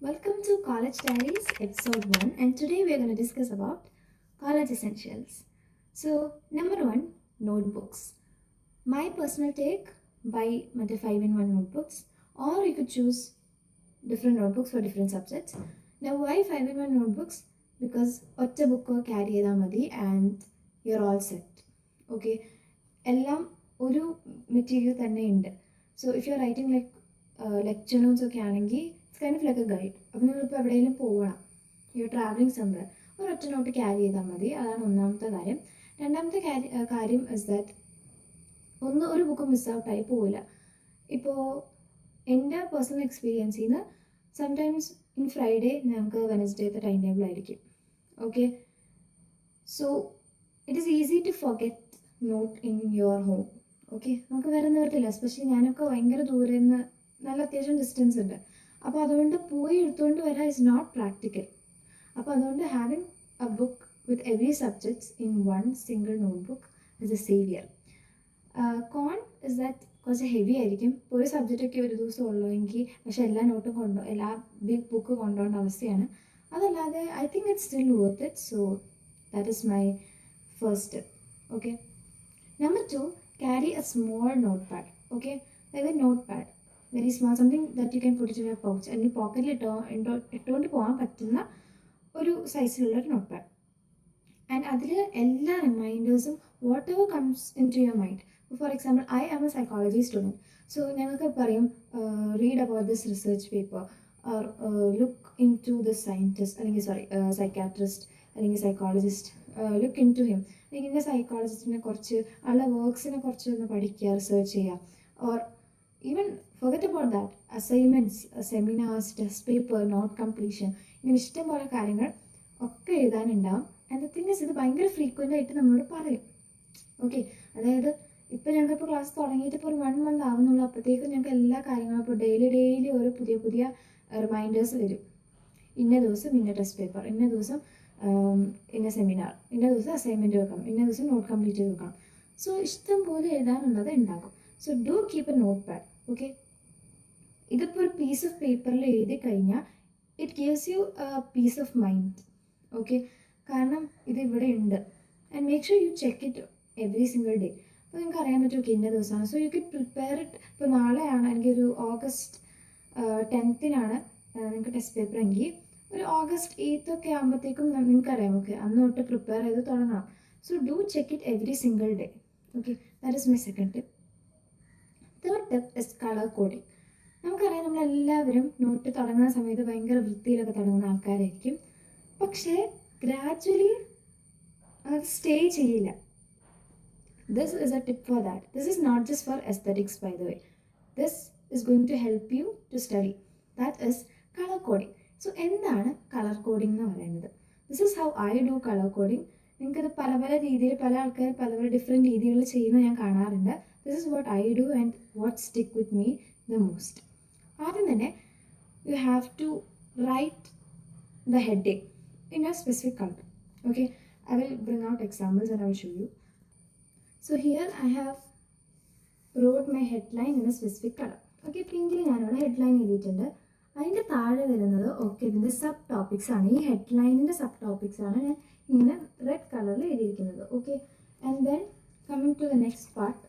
Welcome to College Diaries, episode 1, and today we are going to discuss about college essentials. So, number 1, notebooks. My personal take, buy 5-in-1 notebooks, or you could choose different notebooks for different subjects. Now, why 5-in-1 notebooks? Because ഒറ്റ book carry ചെയ്താൽ മതി and you're all set. Okay, എല്ലാം ഒരു material തന്നെ ഉണ്ട്. So, if you're writing like lecture notes ഒക്കെ ആണെങ്കിൽ it's kind of like A guide. അപ്പോൾ നിങ്ങളിപ്പോൾ എവിടെയെങ്കിലും പോകണം, യു ട്രാവലിംഗ് സംവെയർ, ഒരൊറ്റ നോട്ട് ക്യാരി ചെയ്താൽ മതി. അതാണ് ഒന്നാമത്തെ കാര്യം. രണ്ടാമത്തെ കാര്യം ഇസ് ദാറ്റ് ഒരു ബുക്ക് മിസ് ഔട്ടായി പോവില്ല. ഇപ്പോൾ എൻ്റെ പേഴ്സണൽ എക്സ്പീരിയൻസിൽ നിന്ന് സംടൈംസ് ഇൻ ഫ്രൈഡേ ഞങ്ങൾക്ക് വെനസ്ഡേത്തെ ടൈം ടേബിൾ ആയിരിക്കും. Okay, so it is easy to forget note in your home. Okay, നമുക്ക് വേറെ നിവർത്തില്ല. എസ്പെഷ്യലി ഞാനൊക്കെ ഭയങ്കര ദൂരെ നിന്ന് നല്ല അത്യാവശ്യം ഡിസ്റ്റൻസ് ഉണ്ട്. അപ്പോൾ അതുകൊണ്ട് പോയി എടുത്തുകൊണ്ട് വരാൻ ഇസ് നോട്ട് പ്രാക്ടിക്കൽ. അപ്പോൾ അതുകൊണ്ട് having a book with every subjects in one single note book is a saviour. Con is that കുറച്ച് ഹെവി ആയിരിക്കും. ഇപ്പോൾ ഒരു സബ്ജക്റ്റൊക്കെ ഒരു ദിവസം ഉള്ളൂവെങ്കിൽ പക്ഷേ എല്ലാ നോട്ടും എല്ലാ ബിഗ് ബുക്ക് കൊണ്ടുപോകേണ്ട അവസ്ഥയാണ്. അതല്ലാതെ I think it's still worth it. So that is my first step. Okay, number 2, carry a small notepad. Okay, like a notepad, very small, something that you can put it in your pouch. അല്ലെങ്കിൽ പോക്കറ്റിൽ ഇട്ടുകൊണ്ട് പോകാൻ പറ്റുന്ന ഒരു സൈസിലുള്ളൊരു note pad. And അതിൽ എല്ലാ റിമൈൻഡേഴ്സും whatever comes into your mind. For example, I am a psychology student. So ഞങ്ങൾക്ക് പറയും read about this research paper or look into this scientist, അല്ലെങ്കിൽ സൈക്കാട്രിസ്റ്റ് അല്ലെങ്കിൽ psychologist, look into him. ഇങ്ങനെ സൈക്കോളജിസ്റ്റിനെ കുറിച്ച് ആളുടെ വർക്ക്സിനെ കുറിച്ച് ഒന്ന് പഠിക്കുക, റിസർച്ച് ചെയ്യുക. Or even forget about that, assignments, seminars, test paper, note completion, ഇങ്ങനെ ഇഷ്ടംപോലെ കാര്യങ്ങൾ ഒക്കെ എഴുതാനുണ്ടാവും. ആൻഡ് ദ തിങ് ഇസ്, ഇത് ഭയങ്കര ഫ്രീക്വൻ്റ് ആയിട്ട് നമ്മളോട് പറയും. ഓക്കെ, അതായത് ഇപ്പോൾ ഞങ്ങൾക്കിപ്പോൾ ക്ലാസ് തുടങ്ങിയിട്ട് ഇപ്പോൾ ഒരു 1 month ആവുന്നുള്ളൂ. അപ്പോഴത്തേക്കും ഞങ്ങൾക്ക് എല്ലാ കാര്യങ്ങളും ഇപ്പോൾ ഡെയിലി ഓരോ പുതിയ റിമൈൻഡേഴ്സ് വരും. ഇന്ന ദിവസം ഇന്ന ടെസ്റ്റ് പേപ്പർ, ഇന്ന ദിവസം ഇന്ന സെമിനാർ, ഇന്ന ദിവസം അസൈൻമെൻറ്റ് വെക്കണം, ഇന്ന ദിവസം നോട്ട് കംപ്ലീറ്റ് ചെയ്ത് വെക്കണം. സോ ഇഷ്ടം പോലെ എഴുതാനുള്ളത് ഉണ്ടാകും. So do keep A note pad. Okay, ഇതിപ്പോൾ ഒരു പീസ് ഓഫ് പേപ്പറിൽ എഴുതി കഴിഞ്ഞാൽ it gives U piece of mind. Okay, കാരണം ഇത് ഇവിടെ ഉണ്ട്. And make sure U check it every single day. അപ്പോൾ നിങ്ങൾക്ക് അറിയാൻ പറ്റും ഓക്കെ ഇന്ന ദിവസമാണ്. So you can prepare it. ഇപ്പോൾ നാളെയാണ് എനിക്കൊരു ഓഗസ്റ്റ് 10th നിങ്ങൾക്ക് ടെസ്റ്റ് പേപ്പർ എങ്കിൽ ഒരു ഓഗസ്റ്റ് 8th ഒക്കെ ആകുമ്പോഴത്തേക്കും നിങ്ങൾക്കറിയാം ഓക്കെ അന്ന് തൊട്ട് പ്രിപ്പയർ ചെയ്ത് തുടങ്ങാം. So do check it every single day. Okay, that is my second tip. Third tip is colour coding. നമുക്കറിയാം നമ്മളെല്ലാവരും നോട്ട് തുടങ്ങുന്ന സമയത്ത് ഭയങ്കര വൃത്തിയിലൊക്കെ തുടങ്ങുന്ന ആൾക്കാരായിരിക്കും. പക്ഷേ ഗ്രാജ്വലി അത് സ്റ്റേ ചെയ്യില്ല. This is a tip for that. This is not just for aesthetics by the way. This is going to help you to study. That is colour coding. So എന്താണ് colour coding എന്ന് പറയുന്നത്? This is how I do colour coding. നിങ്ങൾക്കത് പല രീതിയിൽ പല ആൾക്കാർ പല different രീതികളിൽ ചെയ്യുന്നത് ഞാൻ കാണാറുണ്ട്. This is what I do and what stick with me the most. ആദ്യം തന്നെ you have to write the heading in a specific colour. Okay, I will bring out examples and I will show you. So here I have wrote my headline in a specific color. Okay, പിങ്കിൽ ഞാനിവിടെ headline എഴുതിയിട്ടുണ്ട്. അതിൻ്റെ താഴെ വരുന്നത് okay ഇതിൻ്റെ sub topics ആണ്. ഈ ഹെഡ്ലൈനിൻ്റെ sub topics ആണ് ഞാൻ ഇങ്ങനെ റെഡ് കളറിൽ എഴുതിയിരിക്കുന്നത്. Okay, and then coming to the next part.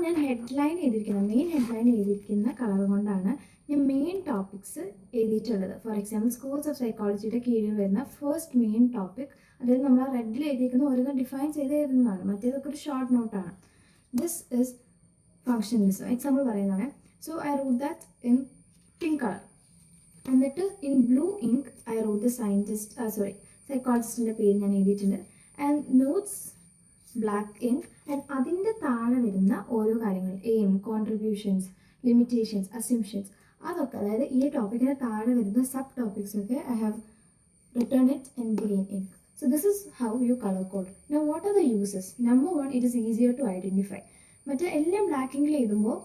ഞാൻ ഹെഡ്ലൈൻ എഴുതിയിരിക്കുന്നത് മെയിൻ ഹെഡ്ലൈൻ എഴുതിയിരിക്കുന്ന കളർ കൊണ്ടാണ് ഞാൻ മെയിൻ ടോപ്പിക്സ് എഴുതിയിട്ടുള്ളത്. ഫോർ എക്സാമ്പിൾ, സ്കൂൾസ് ഓഫ് സൈക്കോളജിയുടെ കീഴിൽ വരുന്ന ഫസ്റ്റ് മെയിൻ ടോപ്പിക്, അതായത് നമ്മൾ ആ റെഡിൽ എഴുതിയിരിക്കുന്ന ഓരോന്നും ഡിഫൈൻ ചെയ്ത് എഴുതുന്നതാണ്. മറ്റേതൊക്കെ ഒരു ഷോർട്ട് നോട്ടാണ്. This is functionalism. എക്സാമ്പിൾ പറയുന്നതാണ്. So I wrote that in pink colour. എന്നിട്ട് in blue ink I wrote the സൈക്കോളജിസ്റ്റിൻ്റെ പേര് ഞാൻ എഴുതിയിട്ടുണ്ട്. And notes black ink. And അതിൻ്റെ താഴെ വരുന്ന ഓരോ കാര്യങ്ങൾ, എയിം, കോൺട്രിബ്യൂഷൻസ്, ലിമിറ്റേഷൻസ്, അസ്യൂംഷൻസ്, അതൊക്കെ അതായത് ഈ ടോപ്പിക്കിന് താഴെ വരുന്ന സബ് ടോപ്പിക്സ് ഒക്കെ I have written it in green ink. So this is how you color code. Now what are the uses? Number 1, it is easier to identify. മറ്റേ എല്ലാം ബ്ലാക്ക് ഇങ്കിൽ എഴുതുമ്പോൾ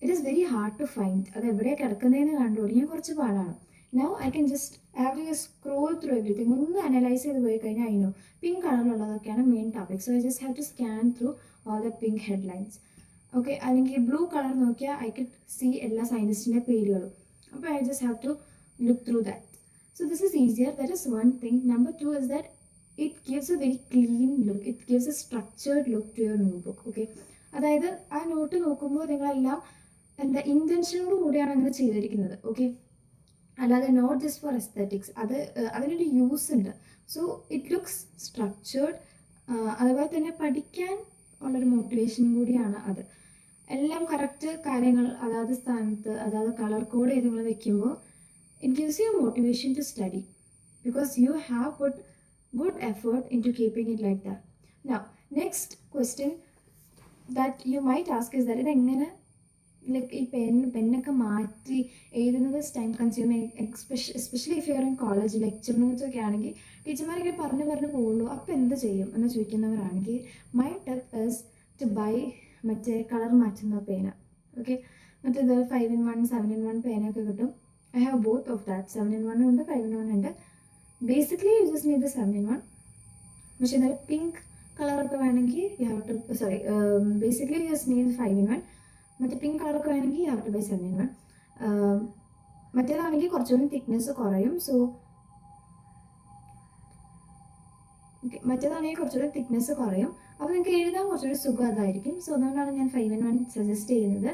it is very hard to find. അത് എവിടെ കിടക്കുന്നതിന് കണ്ടുപിടിക്കാൻ കുറച്ച് പാടാണ്. Now I can just have to scroll through everything. ഒന്ന് അനലൈസ് ചെയ്ത് പോയി കഴിഞ്ഞാൽ അതിനോ പിങ്ക് കളറിലുള്ളതൊക്കെയാണ് main topic. So I just have to scan through all the pink headlines. Okay, അല്ലെങ്കിൽ ബ്ലൂ കളർ നോക്കിയാൽ ഐ കഡ് സീ എല്ലാ സയൻറ്റിസ്റ്റിൻ്റെ പേരുകളും. അപ്പോൾ I just have to look through that. So this is easier. That is one thing. Number two is that it gives a very clean look. It gives a structured look to your notebook. Okay, അതായത് ആ not നോക്കുമ്പോൾ നിങ്ങളെല്ലാം എന്താ ഇൻറ്റൻഷനോട് കൂടിയാണ് അങ്ങനെ ചെയ്തിരിക്കുന്നത്. Okay, അല്ലാതെ not just four aesthetics. അതിനൊരു യൂസ് ഉണ്ട്. So it looks structured. അതുപോലെ തന്നെ പഠിക്കാൻ ഉള്ളൊരു മോട്ടിവേഷൻ കൂടിയാണ് അത്. എല്ലാം കറക്റ്റ് കാര്യങ്ങൾ അതാത് സ്ഥാനത്ത് അതായത് കളർ കോഡ് ചെയ്ത് നിങ്ങൾ വെക്കുമ്പോൾ it gives you motivation to study because you have put good effort into keeping it like that. Now, next question that you might ask is that ഇതെങ്ങനെ ലൈക്ക് ഈ പെന്നൊക്കെ മാറ്റി എഴുതുന്നത് time consuming, especially if you are in college lecture notes ഒക്കെ ആണെങ്കിൽ ടീച്ചർമാരൊക്കെ പറഞ്ഞു പോകുള്ളൂ, അപ്പോൾ എന്ത് ചെയ്യും എന്ന് ചോദിക്കുന്നവരാണെങ്കിൽ my tip is to buy മറ്റേ കളർ മാറ്റുന്ന പേന. ഓക്കെ, മറ്റേത് 5-in-1 7-in-1 പേനയൊക്കെ കിട്ടും. I have both of that. 7-in-1 ഉണ്ട്, 5-in-1 ഉണ്ട്. Basically you just need the 7-in-1. പക്ഷേ എന്നാൽ പിങ്ക് കളറൊക്കെ വേണമെങ്കിൽ you have to basically you just need 5-in-1. മറ്റേ പിങ്ക് കളറൊക്കെ വേണമെങ്കിൽ you have to buy 7-in-1. മറ്റേതാണെങ്കിൽ കുറച്ചുകൂടി തിക്നെസ് കുറയും. സോ മറ്റേതാണെങ്കിൽ കുറച്ചുകൂടി തിക്നെസ് കുറയും. അപ്പോൾ നിങ്ങൾക്ക് എഴുതാൻ കുറച്ചുകൂടി സുഖം അതായിരിക്കും. സോ അതുകൊണ്ടാണ് ഞാൻ 5-in-1 സജസ്റ്റ് ചെയ്യുന്നത്.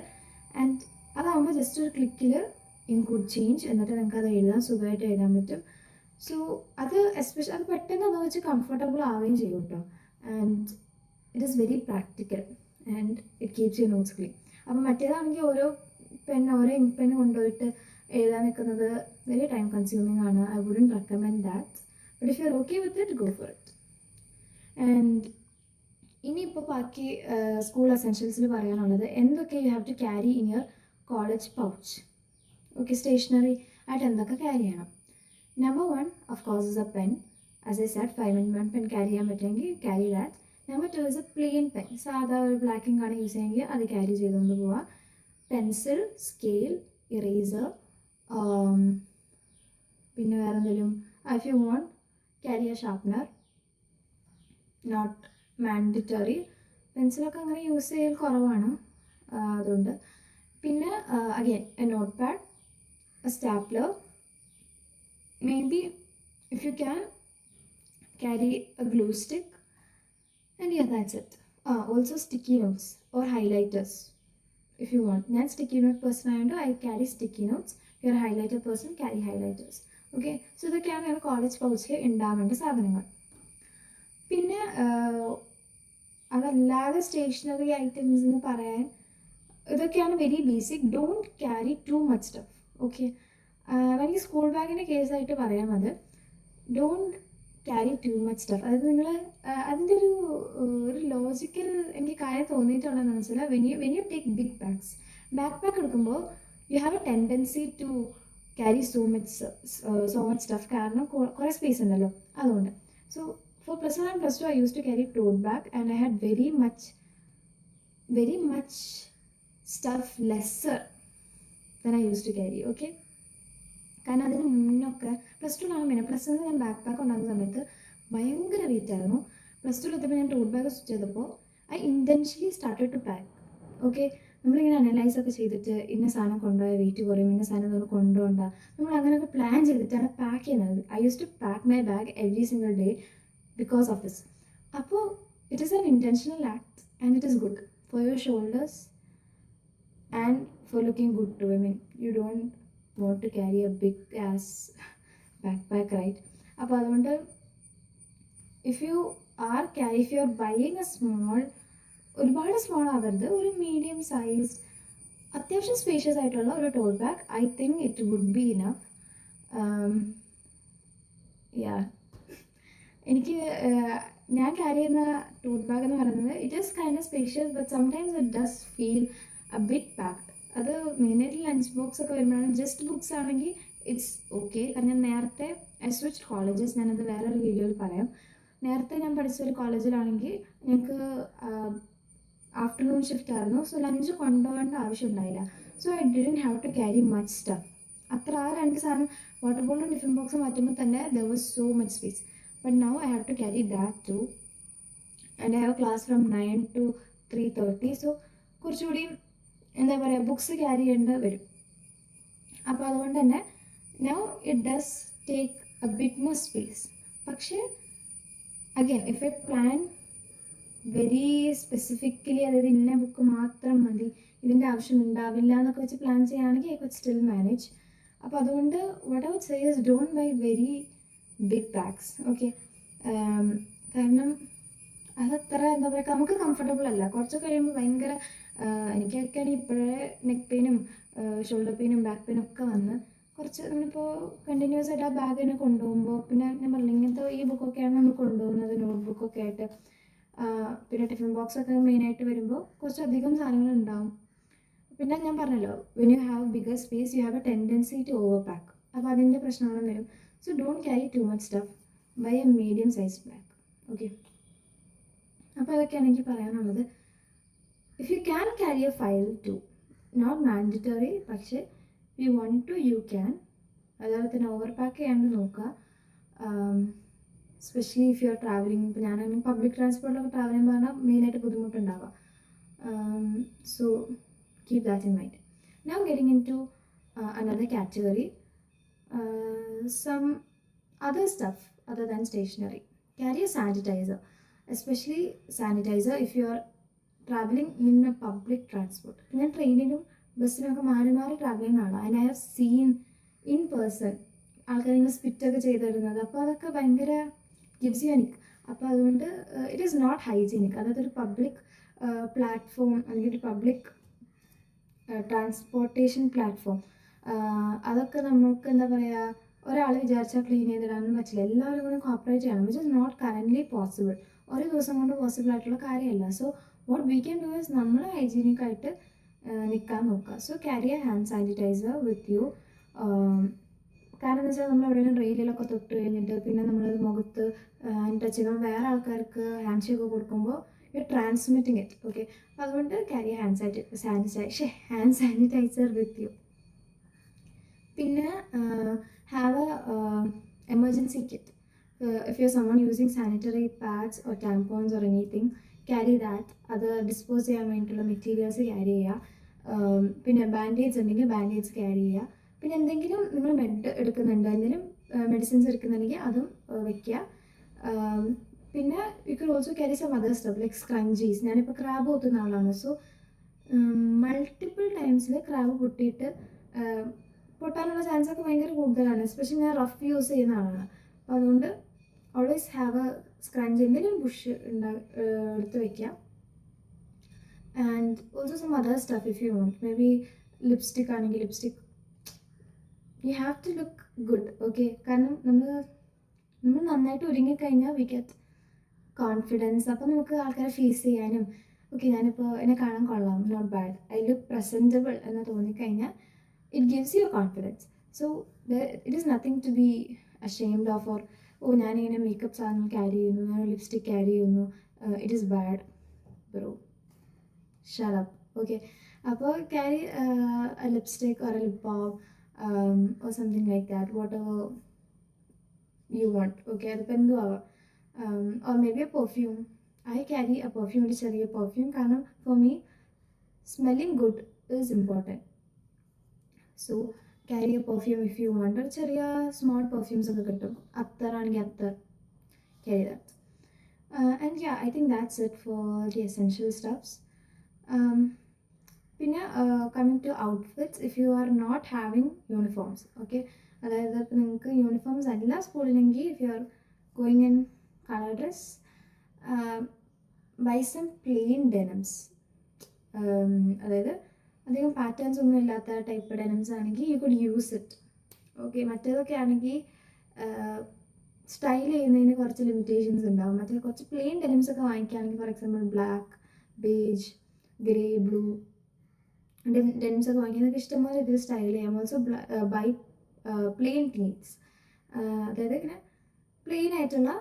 ആൻഡ് അതാകുമ്പോൾ ജസ്റ്റ് ഒരു ക്ലിക്കിൽ ഇൻക്ലൂഡ് ചേഞ്ച് എന്നിട്ട് നിങ്ങൾക്ക് അത് എഴുതാൻ സുഖമായിട്ട് എഴുതാൻ പറ്റും. സോ അത് എസ്പെഷ്യലി അത് പെട്ടെന്ന് അത് വെച്ച് കംഫർട്ടബിൾ ആവുകയും ചെയ്യും കേട്ടോ. And it is very practical and it keeps you notes clean. അപ്പോൾ മറ്റേതാണെങ്കിൽ ഓരോ ഇങ്ക് പെൻ കൊണ്ടുപോയിട്ട് എഴുതാൻ നിൽക്കുന്നത് വെരി ടൈം കൺസ്യൂമിങ് ആണ്. I wouldn't recommend that. But if you are okay with it, go for it. And ഇനിയിപ്പോൾ ബാക്കി school എസെൻഷ്യൽസിൽ പറയാനുള്ളത് എന്തൊക്കെ you have to carry in your college pouch. Okay, stationery ആയിട്ട് എന്തൊക്കെ ക്യാരി ചെയ്യണം. Number 1 of course is a pen. As I said 5-in-1 pen carry ചെയ്യാൻ പറ്റുമെങ്കിൽ carry that. Number 2 is a plain pen. സാധാ ഒരു ബ്ലാക്ക് ഇങ്കാണ് യൂസ് ചെയ്യുമെങ്കിൽ അത് carry ചെയ്തുകൊണ്ട് പോവുക. പെൻസിൽ, സ്കെയിൽ, ഇറേസർ, പിന്നെ വേറെ എന്തെങ്കിലും if you want carry a sharpener, not mandatory. പെൻസിലൊക്കെ അങ്ങനെ യൂസ് ചെയ്യൽ കുറവാണ്, അതുകൊണ്ട്. പിന്നെ again a note pad, a stapler, maybe if you can carry a glue stick, and yeah, that's it. Also sticky notes or highlighters if you want. ഞാൻ sticky note person ആയതുകൊണ്ട് I carry sticky notes. If you're a highlighter person, carry highlighters. Okay, so ഇതൊക്കെയാണ് college പൗച്ചിൽ ഉണ്ടാവേണ്ട സാധനങ്ങൾ. പിന്നെ അതല്ലാതെ stationery items എന്ന് പറയാൻ ഇതൊക്കെയാണ് very basic. Don't carry too much stuff. Okay, എനിക്ക് സ്കൂൾ ബാഗിൻ്റെ കേസായിട്ട് പറയാം. അത് don't carry too much stuff. അതായത് നിങ്ങൾ അതിൻ്റെ ഒരു ലോജിക്കൽ എനിക്ക് കാര്യം തോന്നിയിട്ടുള്ളതെന്ന് വെച്ചാൽ when you take big bags, backpack എടുക്കുമ്പോൾ you have a tendency to carry so much stuff. കാരണം കുറേ സ്പേസ് ഉണ്ടല്ലോ, അതുകൊണ്ട്. So for +1 and +2 I used to carry tote bag and I had very much stuff lesser than I used to carry. Okay, കാരണം അതിന് മുന്നൊക്കെ +2ലാണ് main. +1 ഞാൻ back pack ഉണ്ടാകുന്ന സമയത്ത് ഭയങ്കര വെയിറ്റ് ആയിരുന്നു. +2 എത്തിയപ്പോൾ ഞാൻ ടോട്ട് ബാഗ് സ്റ്റിച്ച് ചെയ്തപ്പോൾ I intentionally started to pack. Okay, നമ്മളിങ്ങനെ അനലൈസ് ഒക്കെ ചെയ്തിട്ട് ഇന്ന സാധനം കൊണ്ടുപോയാൽ വെയിറ്റ് കുറയും, ഇന്ന സാധനം നമ്മൾ കൊണ്ടുപോകണ്ട, നമ്മൾ അങ്ങനെയൊക്കെ പ്ലാൻ ചെയ്തിട്ടാണ് പാക്ക് ചെയ്യുന്നത്. I use to pack my bag every single day because of this. അപ്പോൾ it is an intentional act and it is good for your shoulders and for looking good too. I mean, you don't want to carry a big ass backpack, right? അപ്പോൾ അതുകൊണ്ട് if you are buying a small, ഒരുപാട് small ആകരുത്, ഒരു medium sized അത്യാവശ്യം spacious ആയിട്ടുള്ള ഒരു tote bag, I think it would be enough. എനിക്ക് ഞാൻ ക്യാരി ചെയ്യുന്ന ടോട്ട് ബാഗ് എന്ന് പറയുന്നത് it is kind of spacious but sometimes it does feel a bit packed. അത് മെയിനായിട്ട് ലഞ്ച് ബോക്സ് ഒക്കെ വരുമ്പോഴാണ്. ജസ്റ്റ് ബുക്സ് ആണെങ്കിൽ ഇറ്റ്സ് ഓക്കെ. കാരണം ഞാൻ നേരത്തെ ഐ സ്വിച്ച് കോളേജസ്, ഞാനത് വേറൊരു വീഡിയോയിൽ പറയാം. നേരത്തെ ഞാൻ പഠിച്ചൊരു കോളേജിലാണെങ്കിൽ ഞങ്ങൾക്ക് ആഫ്റ്റർനൂൺ ഷിഫ്റ്റ് ആയിരുന്നു. സോ ലഞ്ച് കൊണ്ടുപോകേണ്ട ആവശ്യം ഉണ്ടായില്ല. So I didn't have to carry much stuff. അത്ര രണ്ട് സാധനം വാട്ടർ ബോട്ടിലും ടിഫിൻ ബോക്സും മാറ്റുമ്പോൾ തന്നെ there was so much space. But now I have to carry that too. And I have a class from 9 to 3:30. So കുറച്ചുകൂടി എന്താ പറയുക ബുക്സ് ക്യാരി ചെയ്യേണ്ട വരും. അപ്പോൾ അതുകൊണ്ട് തന്നെ now it does take a bit more space. പക്ഷേ again if a plan very specifically, അതായത് ഇന്ന ബുക്ക് മാത്രം മതി, ഇതിൻ്റെ ആവശ്യം ഉണ്ടാവില്ല എന്നൊക്കെ വെച്ച് പ്ലാൻ ചെയ്യുകയാണെങ്കിൽ ഐ കുഡ് സ്റ്റിൽ മാനേജ്. അപ്പോൾ അതുകൊണ്ട് what I would say is don't buy very big bags. Okay, കാരണം അതത്ര എന്താ പറയുക, നമുക്ക് കംഫർട്ടബിൾ അല്ല. കുറച്ച് കഴിയുമ്പോൾ ഭയങ്കര എനിക്കൊക്കെയാണ് ഇപ്പോഴേ നെക്ക് പെയിനും ഷോൾഡർ പെയിനും ബാക്ക് പെയിനും ഒക്കെ വന്ന് കുറച്ച് നമ്മളിപ്പോൾ കണ്ടിന്യൂസ് ആയിട്ട് ആ ബാഗ് തന്നെ കൊണ്ടുപോകുമ്പോൾ, പിന്നെ ഞാൻ പറഞ്ഞു ഇങ്ങനത്തെ ഈ ബുക്കൊക്കെയാണ് നമ്മൾ കൊണ്ടുപോകുന്നത്, നോട്ട് ബുക്കൊക്കെ ആയിട്ട്. പിന്നെ ടിഫിൻ ബോക്സൊക്കെ മെയിനായിട്ട് വരുമ്പോൾ കുറച്ചധികം സാധനങ്ങൾ ഉണ്ടാവും. പിന്നെ ഞാൻ പറഞ്ഞല്ലോ, when you have bigger space you have a tendency to overpack. അപ്പോൾ അതിൻ്റെ പ്രശ്നങ്ങളും വരും. So don't carry too much stuff, buy a medium size bag. Okay, അപ്പോൾ അതൊക്കെയാണ് എനിക്ക് പറയാനുള്ളത്. If you can carry a file too, not mandatory, പക്ഷേ you want to you can. അതുപോലെ തന്നെ ഓവർ പാക്ക് ചെയ്യാണ്ട് നോക്കുക. Especially if you are travelling. ഇപ്പോൾ ഞാനാണെങ്കിൽ പബ്ലിക് ട്രാൻസ്പോർട്ടിലൊക്കെ ട്രാവൽ ചെയ്യുമ്പോൾ പറഞ്ഞാൽ മെയിനായിട്ട് ബുദ്ധിമുട്ടുണ്ടാവുക. So keep that in mind. Now getting into another category, some other stuff other than stationery. Carry a sanitizer, especially sanitizer if you are traveling in a public transport. ഞാൻ ട്രെയിനിലും ബസ്സിനൊക്കെ മാറി മാറി travel ചെയ്യുന്ന ആളാണ്. And I have seen in person ആൾക്കാർ ഇങ്ങനെ സ്പിറ്റൊക്കെ ചെയ്തിടുന്നത്. അപ്പോൾ അതൊക്കെ ഭയങ്കര ഗിവ്സ് യു എനിക്. അപ്പോൾ അതുകൊണ്ട് ഇറ്റ് ഈസ് നോട്ട് ഹൈജീനിക്. അതായത് ഒരു പബ്ലിക് പ്ലാറ്റ്ഫോം അല്ലെങ്കിൽ ഒരു പബ്ലിക് ട്രാൻസ്പോർട്ടേഷൻ പ്ലാറ്റ്ഫോം, അതൊക്കെ നമുക്ക് എന്താ പറയുക, ഒരാൾ വിചാരിച്ചാൽ ക്ലീൻ ചെയ്തിടാനൊന്നും പറ്റില്ല. എല്ലാവരും കൂടി കോപ്പറേറ്റ് ചെയ്യണം, which is not currently possible. ഒരു ദിവസം കൊണ്ട് പോസിബിൾ ആയിട്ടുള്ള കാര്യമല്ല. So what we can do is നമ്മൾ ഹൈജീനിക്കായിട്ട് നിൽക്കാൻ നോക്കുക. So carry a hand sanitiser with you. കാരണം എന്താ വെച്ചാൽ നമ്മൾ എവിടെയെങ്കിലും റെയിലിലൊക്കെ തൊട്ട് കഴിഞ്ഞിട്ട് പിന്നെ നമ്മളത് മുഖത്ത് ടച്ച് ചെയ്യുമ്പോൾ വേറെ ആൾക്കാർക്ക് ഹാൻഡ് ഷേക്ക് കൊടുക്കുമ്പോൾ യു ട്രാൻസ്മിറ്റിംഗ് ഇറ്റ്. ഓക്കെ, അതുകൊണ്ട് carry hand sanitiser with you. പിന്നെ have a emergency kit. If you are someone using sanitary pads or tampons or anything, carry that. അത് ഡിസ്പോസ് ചെയ്യാൻ വേണ്ടിയിട്ടുള്ള മെറ്റീരിയൽസ് ക്യാരി ചെയ്യുക. പിന്നെ bandage ഉണ്ടെങ്കിൽ bandage carry ചെയ്യുക. പിന്നെ എന്തെങ്കിലും നിങ്ങൾ എടുക്കുന്നുണ്ട്, എന്തെങ്കിലും മെഡിസിൻസ് എടുക്കുന്നുണ്ടെങ്കിൽ അതും വയ്ക്കുക. പിന്നെ you can also carry some other stuff like scrunchies. ഞാനിപ്പോൾ ക്രാബ് പൊത്തുന്ന ആളാണ്. സോ മൾട്ടിപ്പിൾ ടൈംസിൽ ക്രാബ് പൊട്ടാനുള്ള ചാൻസ് ഒക്കെ ഭയങ്കര കൂടുതലാണ്. എസ്പെഷ്യലി ഞാൻ റഫ് യൂസ് ചെയ്യുന്ന ആളാണ്. അപ്പോൾ അതുകൊണ്ട് ഓൾവേസ് ഹാവ് എ സ്ക്രഞ്ച്, എന്തെങ്കിലും ബുഷ് എടുത്ത് വയ്ക്കുക. And also some other stuff if you want. Maybe lipstick ആണെങ്കിൽ lipstick, you have to look good. Okay, കാരണം നമ്മൾ നന്നായിട്ട് ഒരുങ്ങിക്കഴിഞ്ഞാൽ വി ഗെറ്റ് കോൺഫിഡൻസ്. അപ്പോൾ നമുക്ക് ആൾക്കാരെ ഫേസ് ചെയ്യാനും, ഓക്കെ ഞാനിപ്പോൾ എന്നെ കാണാൻ കൊള്ളാം, not bad, I look presentable എന്ന് തോന്നിക്കഴിഞ്ഞാൽ it gives you confidence. So it is nothing to be ashamed of. Or ഞാനിങ്ങനെ മേക്കപ്പ് സാധനങ്ങൾ ക്യാരി ചെയ്യുന്നു, ഞാൻ ലിപ്സ്റ്റിക് ക്യാരി ചെയ്യുന്നു, it is bad bro, shut up. Okay, അപ്പോൾ carry a lipstick or a lip balm or something like that, whatever you want. Okay, അതിപ്പോൾ എന്തും ആവാം. or maybe a perfume. I carry a perfume, ഒരു ചെറിയ perfume. കാരണം for me smelling good is important. So carry a perfume if you want. ഒരു ചെറിയ small perfumes ഒക്കെ കിട്ടും. അത്തറാണെങ്കിൽ അത്തർ, carry that. And yeah, I think that's it for the essential stuffs. പിന്നെ coming to outfits, if you are not having uniforms. Okay, അതായത് ഇപ്പോൾ നിങ്ങൾക്ക് uniforms അല്ല സ്കൂളിലെങ്കിൽ, if you are going in colour dress, buy some plain denims. അതായത് അധികം patterns ഒന്നും ഇല്ലാത്ത ടൈപ്പ് ഡെനിംസ് ആണെങ്കിൽ you could use it. Okay, മറ്റേതൊക്കെ ആണെങ്കിൽ സ്റ്റൈൽ ചെയ്യുന്നതിന് കുറച്ച് ലിമിറ്റേഷൻസ് ഉണ്ടാവും. മറ്റേ കുറച്ച് പ്ലെയിൻ ഡെനിംസ് ഒക്കെ വാങ്ങിക്കുകയാണെങ്കിൽ, for example black, beige, grey, blue denims ഒക്കെ വാങ്ങിക്കുന്നതൊക്കെ ഇഷ്ടംപോലെ ഇതിൽ സ്റ്റൈൽ ചെയ്യാം. ഓൾസോ ബൈ പ്ലെയിൻ ടീൻസ്, അതായത് ഇങ്ങനെ പ്ലെയിൻ ആയിട്ടുള്ള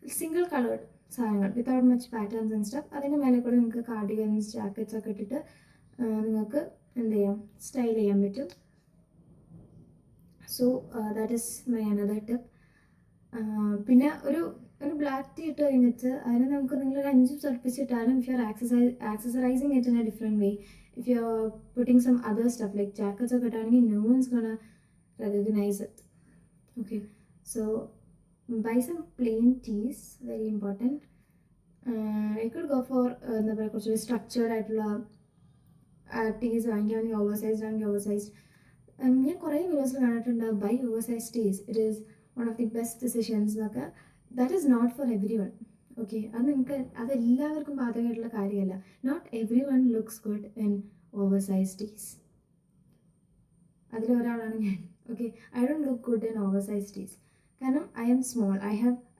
സിംഗിൾ കളേർഡ് സാധനങ്ങൾ without much patterns and stuff. അതിൻ്റെ മേലെ കൂടെ നിങ്ങൾക്ക് കാർഡിഗൻസ്, ജാക്കറ്റ്സ് ഒക്കെ ഇട്ടിട്ട് നിങ്ങൾക്ക് എന്ത് ചെയ്യാം, സ്റ്റൈൽ ചെയ്യാൻ പറ്റും. So that is my another tip. പിന്നെ ഒരു ബ്ലാക്ക് ടീ ഇട്ട് കഴിഞ്ഞിട്ട് അതിന് നമുക്ക് നിങ്ങളൊരു 5 സർപ്പിച്ചിട്ടാലും, if you are accessorising it in a different way, if you're putting some other stuff like jackets ഒക്കെ ഇട്ടാണെങ്കിൽ no one's gonna recognize it. Okay, so buy some plain teas, very important. I could go for എന്താ പറയുക കുറച്ചുകൂടി structured ആയിട്ടുള്ള ടീസ് വാങ്ങിക്കുകയാണെങ്കിൽ over sized ഞാൻ കുറേ വീഡിയോസിൽ കണ്ടിട്ടുണ്ട് buy oversize tees, it is one of the best decisions എന്നൊക്കെ. That is not for everyone. Okay, അത് നിങ്ങൾക്ക് അതെല്ലാവർക്കും ബാധകമായിട്ടുള്ള കാര്യമല്ല. Not everyone looks good in oversize tees. അതിലൊരാളാണ് ഞാൻ. Okay, I don't look good in oversize tees. കാരണം I'm small, I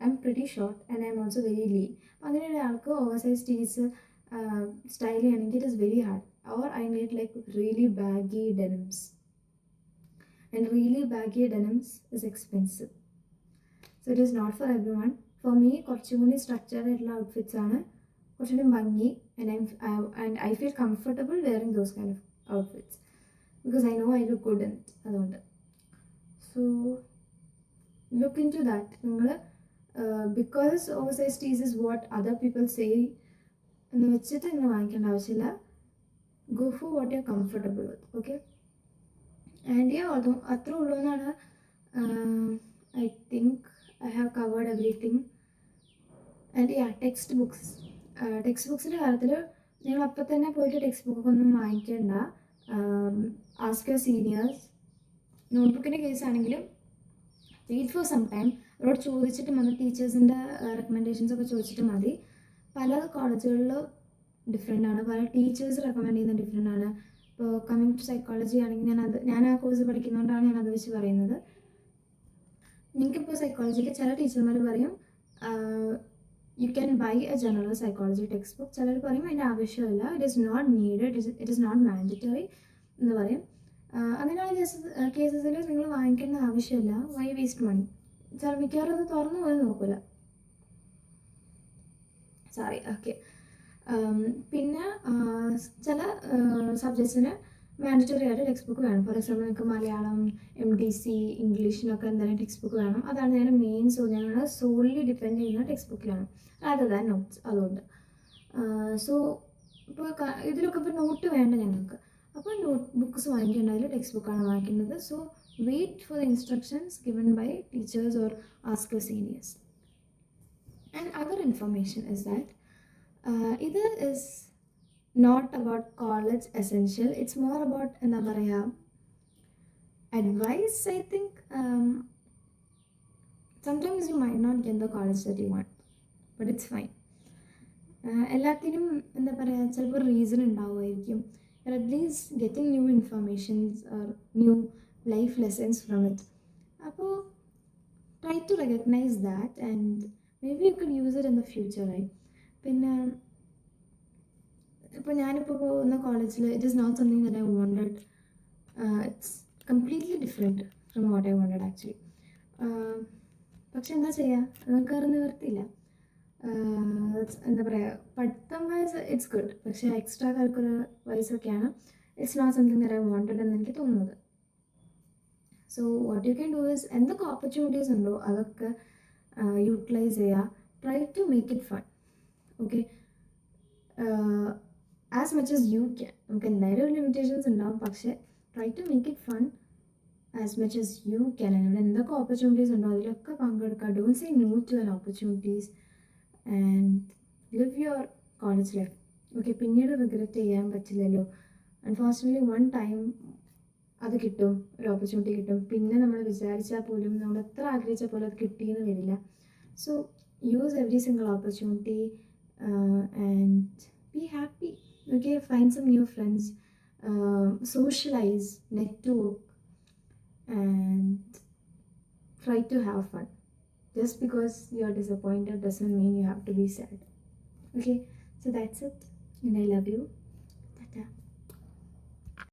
M pretty short and I'm also very lean. അപ്പോൾ അങ്ങനെ ഒരാൾക്ക് oversize tees style ചെയ്യണമെങ്കിൽ it is very hard. Or I need like really baggy denims, and really baggy denims is expensive, so it is not for everyone. For me, കുറച്ചുകൂടി structured ആയിട്ടുള്ള outfits ആണ് കുറച്ചുകൂടി ഭംഗി, and I feel comfortable wearing those kind of outfits because I know I look good in it. അതുകൊണ്ട് so look into that. നിങ്ങൾ because oversized tees is what other people say എന്ന് വെച്ചിട്ട് നിങ്ങൾ വാങ്ങിക്കേണ്ട ആവശ്യമില്ല. Go for what you're comfortable with, okay? And yeah, although അത്ര ഉള്ളൂ എന്നാണ്. I think I have covered everything. And yeah, text ബുക്സിൻ്റെ കാര്യത്തിൽ നിങ്ങൾ അപ്പം തന്നെ പോയിട്ട് ടെക്സ്റ്റ് ബുക്കൊക്കെ ഒന്നും വാങ്ങിക്കേണ്ട. Ask your seniors. നോട്ട്ബുക്കിൻ്റെ കേസാണെങ്കിലും വെയിറ്റ് ഫോർ സം ടൈം. അവരോട് ചോദിച്ചിട്ട് മതി, ടീച്ചേഴ്സിൻ്റെ റെക്കമെൻഡേഷൻസ് ഒക്കെ ചോദിച്ചിട്ട് മതി. പല കോളേജുകളിൽ ഡിഫറെൻ്റ് ആണ്, പല ടീച്ചേഴ്സ് റെക്കമെൻഡ് ചെയ്യുന്നത് ഡിഫറെൻ്റ് ആണ്. ഇപ്പോൾ കമ്മിങ് ടു സൈക്കോളജി ആണെങ്കിൽ ഞാൻ ആ കോഴ്സ് പഠിക്കുന്നതുകൊണ്ടാണ് ഞാനത് വെച്ച് പറയുന്നത്. നിങ്ങൾക്കിപ്പോൾ സൈക്കോളജിക്ക് ചില ടീച്ചർമാർ പറയും you can buy a general psychology text book. ചിലർ പറയും അതിൻ്റെ ആവശ്യമില്ല, it is not needed, it is not mandatory എന്ന് പറയും. അങ്ങനെയുള്ള കേസസിൽ നിങ്ങൾ വാങ്ങിക്കേണ്ട ആവശ്യമില്ല. Why waste money? ചില മിക്കവാറും അത് തുറന്നു പോയി നോക്കില്ല. സോറി. ഓക്കെ, പിന്നെ ചില സബ്ജക്ട്സിന് മാൻഡറ്ററി ആയിട്ട് ടെക്സ്റ്റ് ബുക്ക് വേണം. ഫോർ എക്സാമ്പിൾ നിങ്ങൾക്ക് മലയാളം, MDC, ഇംഗ്ലീഷിനൊക്കെ എന്തായാലും ടെക്സ്റ്റ് ബുക്ക് വേണം. അതാണ് ഞങ്ങളുടെ മെയിൻ. ഞങ്ങൾ സോൾലി ഡിപ്പെൻഡ് ചെയ്യുന്ന ടെക്സ്റ്റ് ബുക്കിലാണ്, അതർ ദാൻ നോട്ട്സ്. അതുകൊണ്ട് ഇപ്പോൾ ഇതിലൊക്കെ ഇപ്പോൾ നോട്ട് വേണ്ട ഞങ്ങൾക്ക്. അപ്പോൾ നോട്ട് ബുക്ക്സ് വാങ്ങിക്കേണ്ടതിൽ ടെക്സ്റ്റ് ബുക്കാണ് വാങ്ങിക്കേണ്ടത്. So wait for the instructions given by teachers or ask your seniors. And other information is that ഇത് is not about college essential, it's more about എന്താ പറയുക advice. I think sometimes you might not get the college that you want, but it's fine. എല്ലാത്തിനും എന്താ പറയുക ചിലപ്പോൾ reason ഉണ്ടാവുമായിരിക്കും. at least getting new informations or new life lessons from it. അപ്പോൾ try to recognize that and maybe you could use it in the future, right? പിന്നെ ഇപ്പോൾ ഞാനിപ്പോൾ പോകുന്ന കോളേജിൽ it is not something that I wanted. It's completely different from what I wanted actually. പക്ഷെ എന്താ ചെയ്യുക, നമുക്ക് അത് നിവർത്തിയില്ല. എന്താ പറയുക, പഠിത്തം വൈസ് ഇറ്റ്സ് ഗുഡ്, പക്ഷേ എക്സ്ട്രാ കറിക്കുലർ വൈസൊക്കെയാണ് it's not something that I wanted എന്ന് എനിക്ക് തോന്നുന്നത്. So what you can do is എന്തൊക്കെ ഓപ്പർച്യൂണിറ്റീസ് ഉണ്ടോ അതൊക്കെ യൂട്ടിലൈസ് ചെയ്യുക. Try to make it fun. Okay, as much as you can. നമുക്ക് എന്തായാലും ലിമിറ്റേഷൻസ് ഉണ്ടാവും, പക്ഷേ try to make it fun as much as you can. ഇവിടെ എന്തൊക്കെ ഓപ്പർച്യൂണിറ്റീസ് ഉണ്ടോ അതിലൊക്കെ പങ്കെടുക്കുക. Don't say no to an opportunities and live your college life. Okay, പിന്നീട് റിഗ്രറ്റ് ചെയ്യാൻ പറ്റില്ലല്ലോ. അൺഫോർച്ചുനേറ്റ്ലി വൺ ടൈം അത് കിട്ടും, ഒരു ഓപ്പർച്യൂണിറ്റി കിട്ടും. പിന്നെ നമ്മൾ വിചാരിച്ചാൽ പോലും, നമ്മൾ എത്ര ആഗ്രഹിച്ചാൽ പോലും അത് കിട്ടിയെന്ന് വരില്ല. So use every single opportunity and be happy. Okay, find some new friends, socialize, network, and try to have fun. Just because you're disappointed doesn't mean you have to be sad. Okay, so that's it, and I love you.